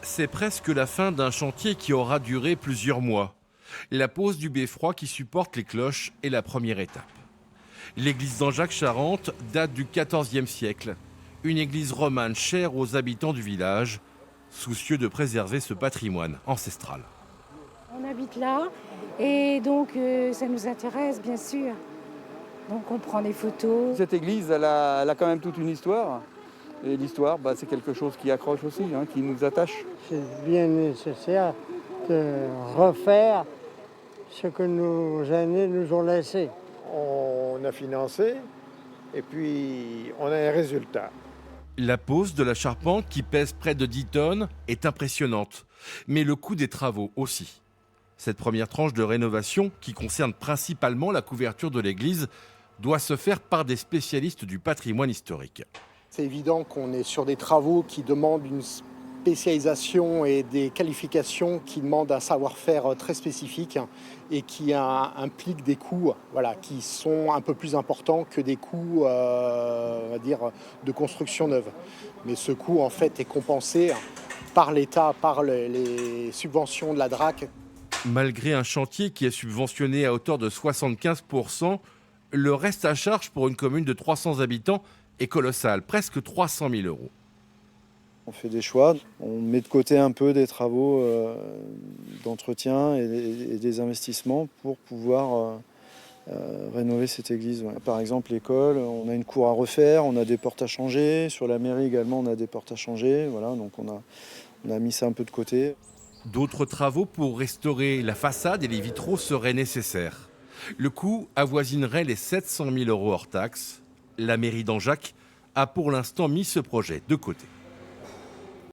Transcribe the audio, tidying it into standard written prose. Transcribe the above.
C'est presque la fin d'un chantier qui aura duré plusieurs mois. La pose du beffroi qui supporte les cloches est la première étape. L'église d'Angeac-Charente date du XIVe siècle. Une église romane chère aux habitants du village, soucieux de préserver ce patrimoine ancestral. On habite là et donc ça nous intéresse bien sûr. Donc on prend des photos. Cette église, elle a quand même toute une histoire. Et l'histoire, c'est quelque chose qui accroche aussi, qui nous attache. C'est bien nécessaire de refaire ce que nos aînés nous ont laissé. On a financé et puis on a un résultat. La pose de la charpente, qui pèse près de 10 tonnes, est impressionnante. Mais le coût des travaux aussi. Cette première tranche de rénovation, qui concerne principalement la couverture de l'église, doit se faire par des spécialistes du patrimoine historique. C'est évident qu'on est sur des travaux qui demandent une spécialisation et des qualifications qui demandent un savoir-faire très spécifique et qui impliquent des coûts qui sont un peu plus importants que des coûts on va dire, de construction neuve. Mais ce coût en fait est compensé par l'État, par les subventions de la DRAC. Malgré un chantier qui est subventionné à hauteur de 75%, le reste à charge pour une commune de 300 habitants est colossal, presque 300 000 €. On fait des choix, on met de côté un peu des travaux d'entretien et des investissements pour pouvoir rénover cette église. Ouais. Par exemple, l'école, on a une cour à refaire, on a des portes à changer. Sur la mairie également, on a des portes à changer. Voilà, donc on a mis ça un peu de côté. D'autres travaux pour restaurer la façade et les vitraux seraient nécessaires. Le coût avoisinerait les 700 000 € hors taxes. La mairie d'Angeac a pour l'instant mis ce projet de côté.